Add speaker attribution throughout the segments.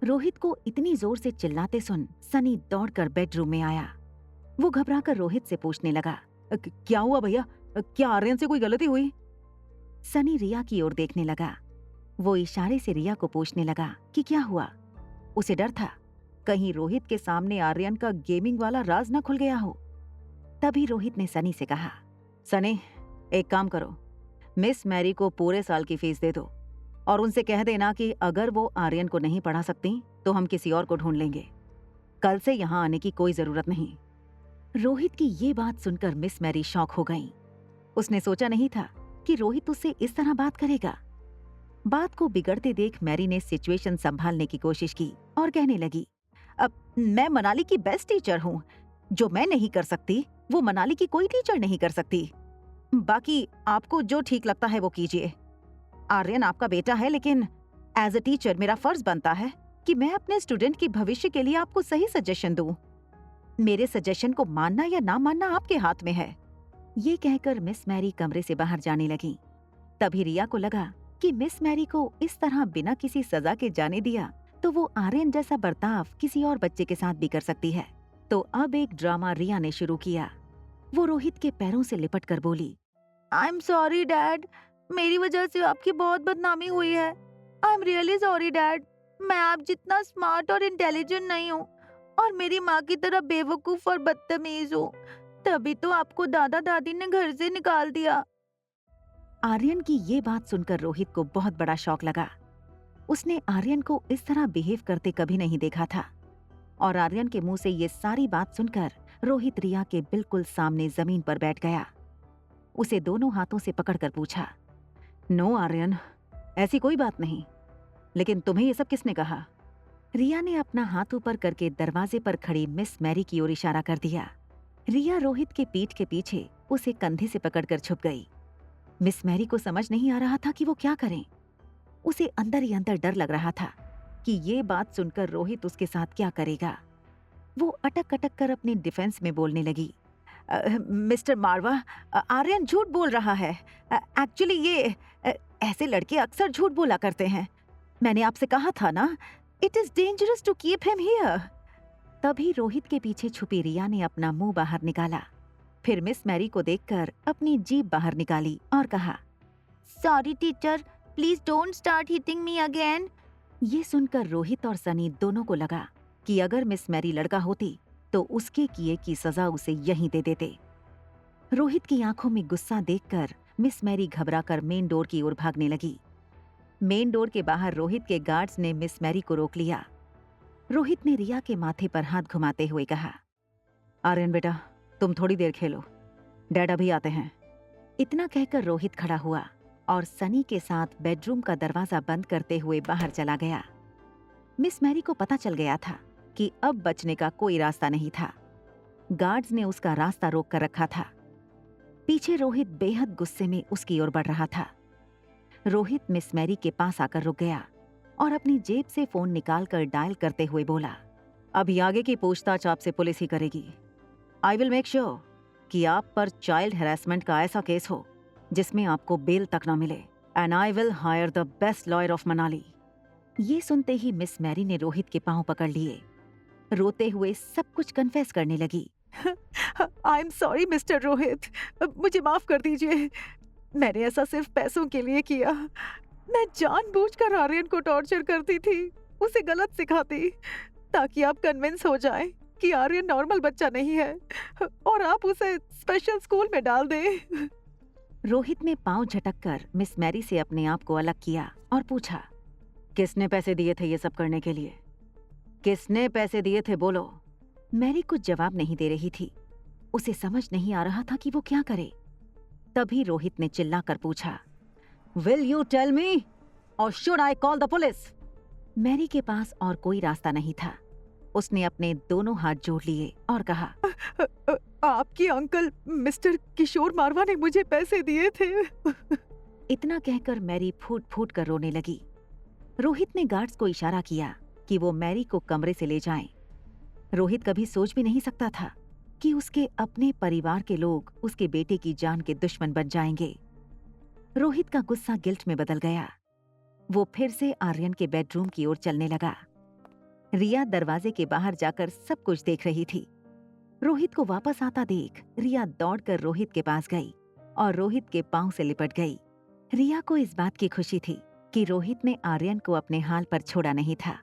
Speaker 1: रोहित को इतनी जोर से चिल्लाते सुन सनी दौड़कर बेडरूम में आया। वो घबराकर रोहित से पूछने लगा, क्या हुआ भैया? क्या आर्यन से कोई गलती हुई? सनी रिया की ओर देखने लगा। वो इशारे से रिया को पूछने लगा कि क्या हुआ। उसे डर था कहीं रोहित के सामने आर्यन का गेमिंग वाला राज न खुल गया हो। तभी रोहित ने सनी से कहा, सनी एक काम करो, मिस मैरी को पूरे साल की फीस दे दो और उनसे कह देना कि अगर वो आर्यन को नहीं पढ़ा सकती तो हम किसी और को ढूंढ लेंगे। कल से यहाँ आने की कोई जरूरत नहीं। रोहित की ये बात सुनकर मिस मैरी शॉक हो गईं। उसने सोचा नहीं था कि रोहित उससे इस तरह बात करेगा। बात को बिगड़ते देख मैरी ने सिचुएशन संभालने की कोशिश की और कहने लगी, अब मैं मनाली की बेस्ट टीचर हूँ। जो मैं नहीं कर सकती वो मनाली की कोई टीचर नहीं कर सकती। बाकी आपको जो ठीक लगता है वो कीजिए। आर्यन आपका बेटा है, लेकिन एज अ टीचर मेरा फर्ज बनता है कि मैं अपने स्टूडेंट के भविष्य के लिए आपको सही सजेशन दूं। मेरे सजेशन को मानना या ना मानना आपके हाथ में है। ये कहकर मिस मैरी कमरे से बाहर जाने लगी। तभी रिया को लगा कि मिस मैरी को इस तरह बिना किसी सजा के जाने दिया तो वो आर्यन जैसा बर्ताव किसी और बच्चे के साथ भी कर सकती है। तो अब एक ड्रामा रिया ने शुरू किया। वो रोहित के पैरों से लिपट कर बोली, आई एम सॉरी डैड, मेरी वजह से आपकी बहुत बदनामी हुई है। I am really sorry dad. मैं आप जितना स्मार्ट और इंटेलिजेंट नहीं हूँ और मेरी माँ की तरह बेवकूफ और बदतमीज हूँ। तभी तो आपको दादा दादी ने घर से निकाल दिया। आर्यन की ये बात सुनकर रोहित को बहुत बड़ा शॉक लगा। उसने आर्यन को इस तरह बिहेव करते कभी नहीं देखा था और आर्यन के मुंह से ये सारी बात सुनकर रोहित रिया के बिल्कुल सामने जमीन पर बैठ गया। उसे दोनों हाथों से पकड़कर पूछा, नो आर्यन, ऐसी कोई बात नहीं, लेकिन तुम्हें ये सब किसने कहा? रिया ने अपना हाथ ऊपर करके दरवाजे पर खड़ी मिस मैरी की ओर इशारा कर दिया। रिया रोहित के पीठ के पीछे उसे कंधे से पकड़कर छुप गई। मिस मैरी को समझ नहीं आ रहा था कि वो क्या करें। उसे अंदर ही अंदर डर लग रहा था कि ये बात सुनकर रोहित उसके साथ क्या करेगा। वो अटक अटक कर अपने डिफेंस में बोलने लगी, मिस्टर मारवा, आर्यन झूठ बोल रहा है। एक्चुअली ये ऐसे लड़के अक्सर झूठ बोला करते हैं। मैंने आपसे कहा था ना, it is dangerous to keep him here. तभी रोहित के पीछे छुपी रिया ने अपना मुंह बाहर निकाला। फिर मिस मैरी को देखकर अपनी जीभ बाहर निकाली और कहा, sorry teacher, please don't start hitting me again. ये सुनकर रोहित और सनी दोनों को लगा कि अगर मिस मैरी लड़का होती तो उसके किए की सजा उसे यहीं दे देते। रोहित की आंखों में गुस्सा देखकर मिस मैरी घबराकर मेन डोर की ओर भागने लगी। मेन डोर के बाहर रोहित के गार्ड्स ने मिस मैरी को रोक लिया। रोहित ने रिया के माथे पर हाथ घुमाते हुए कहा, आर्यन बेटा, तुम थोड़ी देर खेलो, डैड अभी आते हैं। इतना कहकर रोहित खड़ा हुआ और सनी के साथ बेडरूम का दरवाजा बंद करते हुए बाहर चला गया। मिस मैरी को पता चल गया था कि अब बचने का कोई रास्ता नहीं था। गार्ड्स ने उसका रास्ता रोक कर रखा था। पीछे रोहित बेहद गुस्से में उसकी ओर बढ़ रहा था। रोहित मिस मैरी के पास आकर रुक गया और अपनी जेब से फोन निकालकर डायल करते हुए बोला, अभी आगे की पूछताछ आपसे पुलिस ही करेगी। आई विल मेक श्योर कि आप पर चाइल्ड हैरेसमेंट का ऐसा केस हो जिसमें आपको बेल तक न मिले, and I will hire the best lawyer of Manali. ये सुनते ही मिस मैरी ने रोहित के पांव पकड़ लिए। रोते हुए सब कुछ कन्फेस करने लगी। I am sorry mister Rohit, मुझे माफ कर दीजिए। मैंने ऐसा सिर्फ पैसों के लिए किया। मैं जानबूझकर आर्यन को टॉर्चर करती थी, उसे गलत सिखाती ताकि आप कन्विंस हो जाएं कि आर्यन नॉर्मल बच्चा नहीं है और आप उसे स्पेशल स्कूल में डाल दें। रोहित ने पांव झटककर मिस मैरी से अपने आप को अलग किया और पूछा, किसने पैसे दिए थे ये सब करने के लिए? किसने पैसे दिए थे, बोलो। मैरी कुछ जवाब नहीं दे रही थी। उसे समझ नहीं आ रहा था कि वो क्या करे। तभी रोहित ने चिल्लाकर पूछा, विल यू टेल मी और should I call the police? Mary के पास और कोई रास्ता नहीं था। उसने अपने दोनों हाथ जोड़ लिए और कहा, आपकी अंकल मिस्टर किशोर मारवा ने मुझे पैसे दिए थे। इतना कहकर मैरी फूट फूट कर रोने लगी। रोहित ने गार्ड्स को इशारा किया कि वो मैरी को कमरे से ले जाएं। रोहित कभी सोच भी नहीं सकता था कि उसके अपने परिवार के लोग उसके बेटे की जान के दुश्मन बन जाएंगे। रोहित का गुस्सा गिल्ट में बदल गया। वो फिर से आर्यन के बेडरूम की ओर चलने लगा। रिया दरवाजे के बाहर जाकर सब कुछ देख रही थी। रोहित को वापस आता देख रिया दौड़कर रोहित के पास गई और रोहित के पांव से लिपट गई। रिया को इस बात की खुशी थी कि रोहित ने आर्यन को अपने हाल पर छोड़ा नहीं था।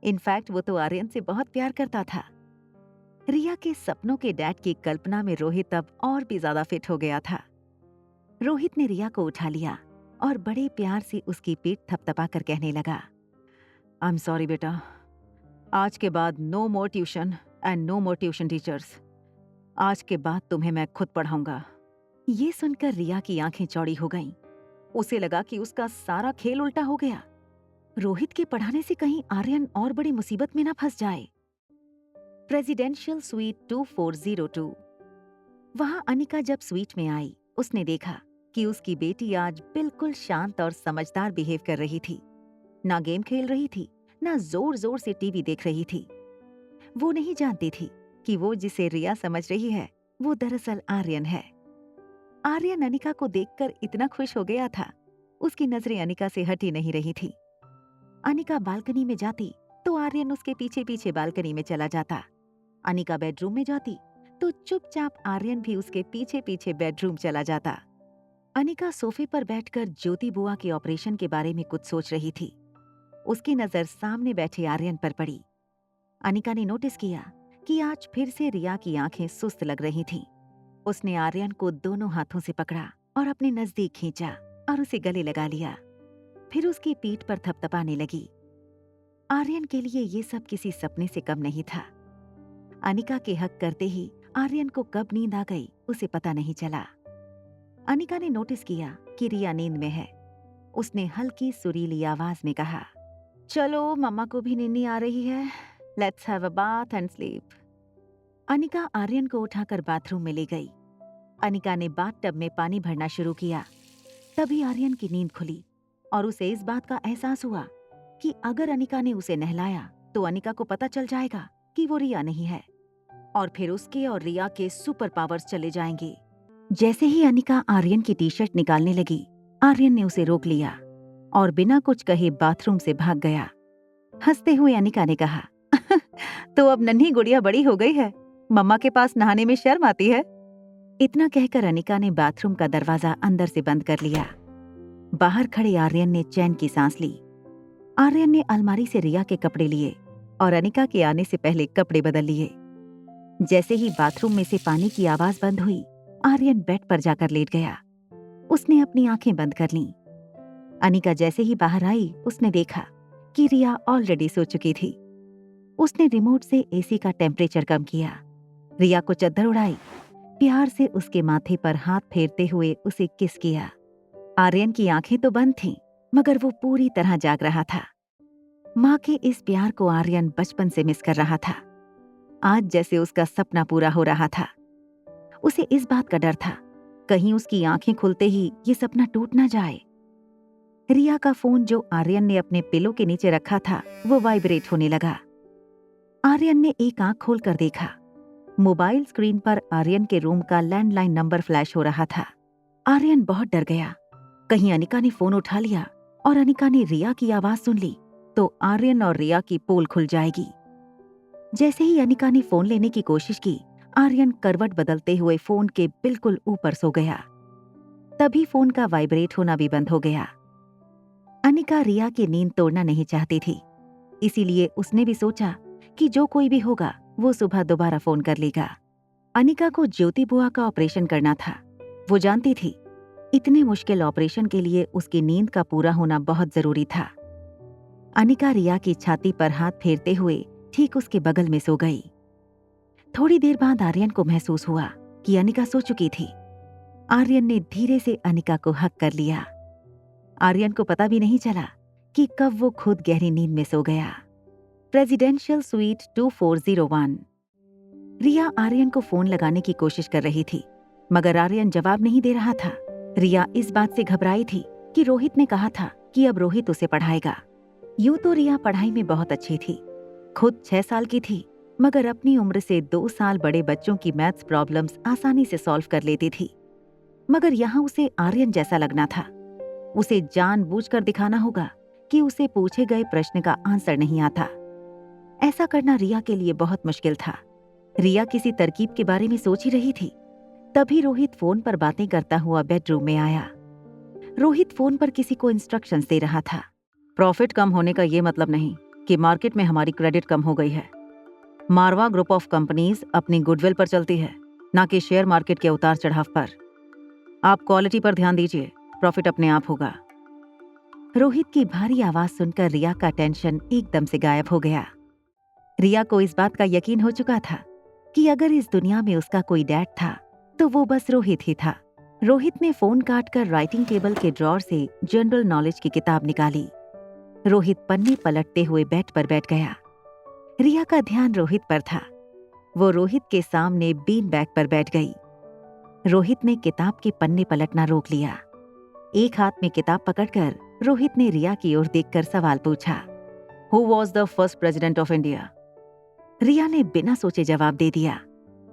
Speaker 1: इनफैक्ट वो तो आर्यन से बहुत प्यार करता था। रिया के सपनों के डैड की कल्पना में रोहित अब और भी ज्यादा फिट हो गया था। रोहित ने रिया को उठा लिया और बड़े प्यार से उसकी पीठ थपथपा कर कहने लगा, आई एम सॉरी बेटा, आज के बाद no more tuition and no more tuition teachers. आज के बाद तुम्हें मैं खुद पढ़ाऊंगा। ये सुनकर रिया की आंखें चौड़ी हो गईं। उसे लगा कि उसका सारा खेल उल्टा हो गया। रोहित के पढ़ाने से कहीं आर्यन और बड़ी मुसीबत में ना फंस जाए। Presidential suite 2402। वहां अनिका जब स्वीट में आई, उसने देखा कि उसकी बेटी आज बिल्कुल शांत और समझदार बिहेव कर रही थी। ना गेम खेल रही थी, ना जोर जोर से टीवी देख रही थी। वो नहीं जानती थी कि वो जिसे रिया समझ रही है वो दरअसल आर्यन है। आर्यन अनिका को देखकर इतना खुश हो गया था, उसकी नजरें अनिका से हटी नहीं रही थी। अनिका बालकनी में जाती तो आर्यन उसके पीछे पीछे बालकनी में चला जाता। अनिका बेडरूम में जाती तो चुपचाप आर्यन भी उसके पीछे पीछे बेडरूम चला जाता। अनिका सोफे पर बैठकर ज्योति बुआ के ऑपरेशन के बारे में कुछ सोच रही थी। उसकी नजर सामने बैठे आर्यन पर पड़ी। अनिका ने नोटिस किया कि आज फिर से रिया की आंखें सुस्त लग रही थीं। उसने आर्यन को दोनों हाथों से पकड़ा और अपने नजदीक खींचा और उसे गले लगा लिया। फिर उसकी पीठ पर थपथपाने लगी। आर्यन के लिए ये सब किसी सपने से कम नहीं था। अनिका के हक करते ही आर्यन को कब नींद आ गई उसे पता नहीं चला। अनिका ने नोटिस किया कि रिया नींद में है। उसने हल्की सुरीली आवाज में कहा, चलो मम्मा को भी नींद आ रही है, let's have a bath and sleep. Anika Aryan को उठाकर बाथरूम में ले गई। अनिका ने बाथटब में पानी भरना शुरू किया। तभी आर्यन की नींद खुली और उसे इस बात का एहसास हुआ कि अगर अनिका ने उसे नहलाया तो अनिका को पता चल जाएगा कि वो रिया नहीं है और फिर उसके और रिया के सुपर पावर्स चले जाएंगे। जैसे ही अनिका आर्यन की टी शर्ट निकालने लगी, आर्यन ने उसे रोक लिया और बिना कुछ कहे बाथरूम से भाग गया। हंसते हुए अनिका ने कहा, तो अब नन्ही गुड़िया बड़ी हो गई है, मम्मा के पास नहाने में शर्म आती है। इतना कहकर अनिका ने बाथरूम का दरवाजा अंदर से बंद कर लिया। बाहर खड़े आर्यन ने चैन की सांस ली। आर्यन ने अलमारी से रिया के कपड़े लिए और अनिका के आने से पहले कपड़े बदल लिए। जैसे ही बाथरूम में से पानी की आवाज बंद हुई, आर्यन बेड पर जाकर लेट गया। उसने अपनी आंखें बंद कर लीं। अनिका जैसे ही बाहर आई, उसने देखा कि रिया ऑलरेडी सो चुकी थी। उसने रिमोट से एसी का टेम्परेचर कम किया, रिया को चद्दर उड़ाई, प्यार से उसके माथे पर हाथ फेरते हुए उसे किस किया। आर्यन की आंखें तो बंद थीं, मगर वो पूरी तरह जाग रहा था। माँ के इस प्यार को आर्यन बचपन से मिस कर रहा था। आज जैसे उसका सपना पूरा हो रहा था। उसे इस बात का डर था, कहीं उसकी आंखें खुलते ही ये सपना टूट ना जाए। रिया का फोन जो आर्यन ने अपने पिलो के नीचे रखा था, वो वाइब्रेट होने लगा। आर्यन ने एक आंख खोलकर देखा। मोबाइल स्क्रीन पर आर्यन के रूम का लैंडलाइन नंबर फ्लैश हो रहा था। आर्यन बहुत डर गया, कहीं अनिका ने फोन उठा लिया और अनिका ने रिया की आवाज सुन ली तो आर्यन और रिया की पोल खुल जाएगी। जैसे ही अनिका ने फोन लेने की कोशिश की, आर्यन करवट बदलते हुए फोन के बिल्कुल ऊपर सो गया। तभी फोन का वाइब्रेट होना भी बंद हो गया। अनिका रिया की नींद तोड़ना नहीं चाहती थी, इसीलिए उसने भी सोचा कि जो कोई भी होगा वो सुबह दोबारा फोन कर लेगा। अनिका को ज्योति बुआ का ऑपरेशन करना था। वो जानती थी इतने मुश्किल ऑपरेशन के लिए उसकी नींद का पूरा होना बहुत जरूरी था। अनिका रिया की छाती पर हाथ फेरते हुए ठीक उसके बगल में सो गई। थोड़ी देर बाद आर्यन को महसूस हुआ कि अनिका सो चुकी थी। आर्यन ने धीरे से अनिका को हक कर लिया। आर्यन को पता भी नहीं चला कि कब वो खुद गहरी नींद में सो गया। Presidential suite 2401। रिया आर्यन को फोन लगाने की कोशिश कर रही थी, मगर आर्यन जवाब नहीं दे रहा था। रिया इस बात से घबराई थी कि रोहित ने कहा था कि अब रोहित उसे पढ़ाएगा। यूं तो रिया पढ़ाई में बहुत अच्छी थी, खुद 6 साल की थी, मगर अपनी उम्र से 2 साल बड़े बच्चों की मैथ्स प्रॉब्लम्स आसानी से सॉल्व कर लेती थी। मगर यहाँ उसे आर्यन जैसा लगना था। उसे जानबूझकर दिखाना होगा कि उसे पूछे गए प्रश्न का आंसर नहीं आता। ऐसा करना रिया के लिए बहुत मुश्किल था। रिया किसी तरकीब के बारे में सोच ही रही थी। तभी रोहित फोन पर बातें करता हुआ बेडरूम में आया। रोहित फोन पर किसी को इंस्ट्रक्शंस दे रहा था। प्रॉफिट कम होने का ये मतलब नहीं कि मार्केट में हमारी क्रेडिट कम हो गई है। मारवा ग्रुप ऑफ कंपनीज अपनी गुडविल पर चलती है, ना कि शेयर मार्केट के उतार चढ़ाव पर। आप क्वालिटी पर ध्यान दीजिए, प्रॉफिट अपने आप होगा। रोहित की भारी आवाज सुनकर रिया का टेंशन एकदम से गायब हो गया। रिया को इस बात का यकीन हो चुका था कि अगर इस दुनिया में उसका कोई डैड था तो वो बस रोहित ही था। रोहित ने फोन काटकर राइटिंग टेबल के ड्रॉर से जनरल नॉलेज की किताब निकाली। रोहित पन्ने पलटते हुए बेड पर बैठ गया। रिया का ध्यान रोहित पर था। वो रोहित के सामने बीन बैग पर बैठ गई। रोहित ने किताब के पन्ने पलटना रोक लिया। एक हाथ में किताब पकड़कर रोहित ने रिया की ओर देखकर सवाल पूछा, who was the first president of India? Riya ने बिना सोचे जवाब दे दिया,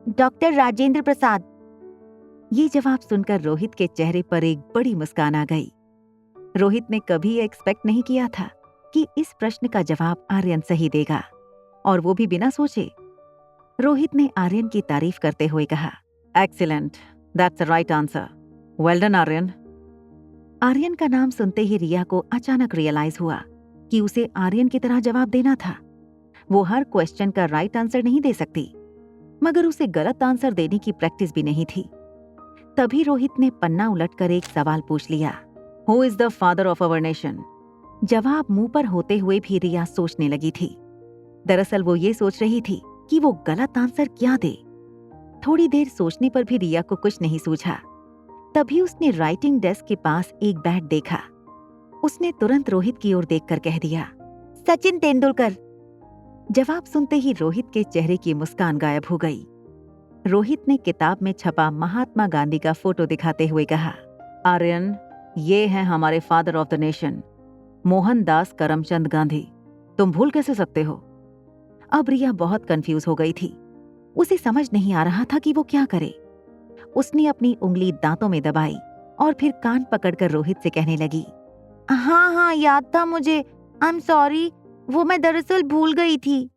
Speaker 1: डॉक्टर राजेंद्र प्रसाद। ये जवाब सुनकर रोहित के चेहरे पर एक बड़ी मुस्कान आ गई। रोहित ने कभी एक्सपेक्ट नहीं किया था कि इस प्रश्न का जवाब आर्यन सही देगा, और वो भी बिना सोचे। रोहित ने आर्यन की तारीफ करते हुए कहा, excellent, that's the right answer, well done Aryan. Aryan का नाम सुनते ही रिया को अचानक रियलाइज हुआ कि उसे आर्यन की तरह जवाब देना था। वो हर क्वेश्चन का राइट आंसर नहीं दे सकती, मगर उसे गलत आंसर देने की प्रैक्टिस भी नहीं थी। तभी रोहित ने पन्ना उलटकर एक सवाल पूछ लिया, who is the father of our nation? जवाब मुंह पर होते हुए भी रिया सोचने लगी थी। दरअसल वो ये सोच रही थी कि वो गलत आंसर क्या दे। थोड़ी देर सोचने पर भी रिया को कुछ नहीं सूझा। तभी उसने राइटिंग डेस्क के पास एक बैट देखा। उसने तुरंत रोहित की ओर देखकर कह दिया, सचिन तेंदुलकर। जवाब सुनते ही रोहित के चेहरे की मुस्कान गायब हो गई। रोहित ने किताब में छपा महात्मा गांधी का फोटो दिखाते हुए कहा, आर्यन, ये हैं हमारे father of the nation, Mohandas Karamchand Gandhi. तुम भूल कैसे सकते हो? अब रिया बहुत कंफ्यूज हो गई थी। उसे समझ नहीं आ रहा था कि वो क्या करे। उसने अपनी उंगली दांतों में दबाई और फिर कान पकड़कर रोहित से कहने लगी, हाँ, याद था मुझे, आई एम सॉरी, वो मैं दरअसल भूल गई थी।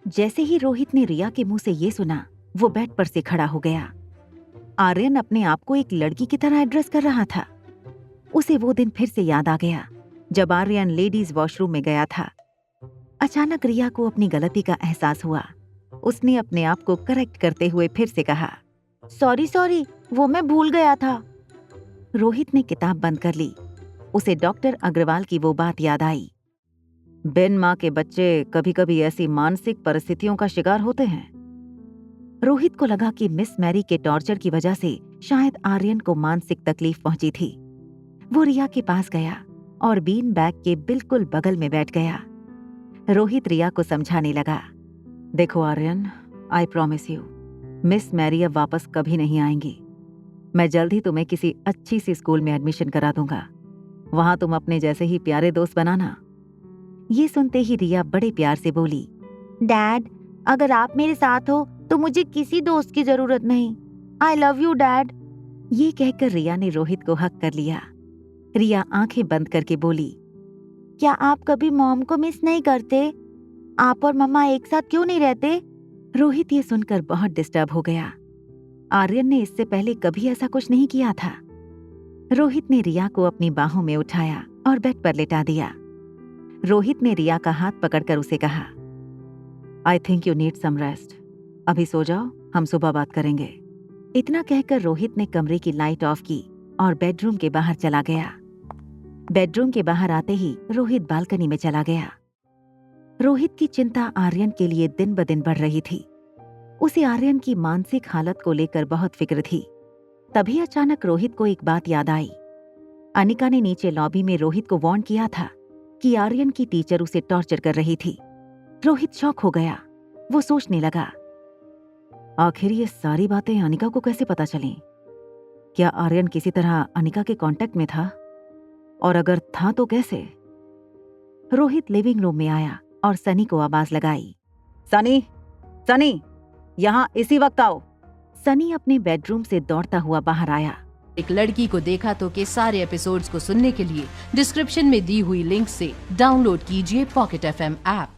Speaker 1: जैसे ही रोहित ने रिया के मुंह से ये सुना, वो बेड पर से खड़ा हो गया। आर्यन अपने आप को एक लड़की की तरह एड्रेस कर रहा था। उसे वो दिन फिर से याद आ गया जब आर्यन लेडीज वॉशरूम में गया था। अचानक रिया को अपनी गलती का एहसास हुआ। उसने अपने आप को करेक्ट करते हुए फिर से कहा, सॉरी, वो मैं भूल गया था। रोहित ने किताब बंद कर ली। उसे डॉक्टर अग्रवाल की वो बात याद आई, बिन माँ के बच्चे कभी कभी ऐसी मानसिक परिस्थितियों का शिकार होते हैं। रोहित को लगा कि मिस मैरी के टॉर्चर की वजह से शायद आर्यन को मानसिक तकलीफ पहुंची थी। वो रिया के पास गया और बीन बैग के बिल्कुल बगल में बैठ गया। रोहित रिया को समझाने लगा, देखो Aryan, I promise you, miss Mary अब वापस कभी नहीं आएंगी। मैं जल्द ही तुम्हें किसी अच्छी सी स्कूल में एडमिशन करा दूंगा। वहां तुम अपने जैसे ही प्यारे दोस्त बनाना। ये सुनते ही रिया बड़े प्यार से बोली, डैड, अगर आप मेरे साथ हो तो मुझे किसी दोस्त की जरूरत नहीं। I love you dad. ये कहकर रिया ने रोहित को हक कर लिया। रिया आंखें बंद करके बोली, क्या आप कभी मॉम को मिस नहीं करते? आप और मम्मा एक साथ क्यों नहीं रहते? रोहित ये सुनकर बहुत डिस्टर्ब हो गया। आर्यन ने इससे पहले कभी ऐसा कुछ नहीं किया था। रोहित ने रिया को अपनी बाहों में उठाया और बेड पर लेटा दिया। रोहित ने रिया का हाथ पकड़कर उसे कहा, I think you need some rest. अभी सो जाओ, हम सुबह बात करेंगे। इतना कहकर रोहित ने कमरे की लाइट ऑफ की और बेडरूम के बाहर चला गया। बेडरूम के बाहर आते ही रोहित बालकनी में चला गया। रोहित की चिंता आर्यन के लिए दिन ब दिन बढ़ रही थी। उसे आर्यन की मानसिक हालत को लेकर बहुत फिक्र थी। तभी अचानक रोहित को एक बात याद आई। अनिका ने नीचे लॉबी में रोहित को वार्न किया था कि आर्यन की टीचर उसे टॉर्चर कर रही थी। रोहित शॉक हो गया। वो सोचने लगा, आखिर ये सारी बातें अनिका को कैसे पता चलीं? क्या आर्यन किसी तरह अनिका के कांटेक्ट में था? और अगर था तो कैसे? रोहित लिविंग रूम में आया और सनी को आवाज लगाई, सनी, यहाँ इसी वक्त आओ। सनी अपने बेडरूम से दौड़ता हुआ बाहर आया।
Speaker 2: एक लड़की को देखा तो के सारे एपिसोड्स को सुनने के लिए डिस्क्रिप्शन में दी हुई लिंक से डाउनलोड कीजिए पॉकेट FM ऐप।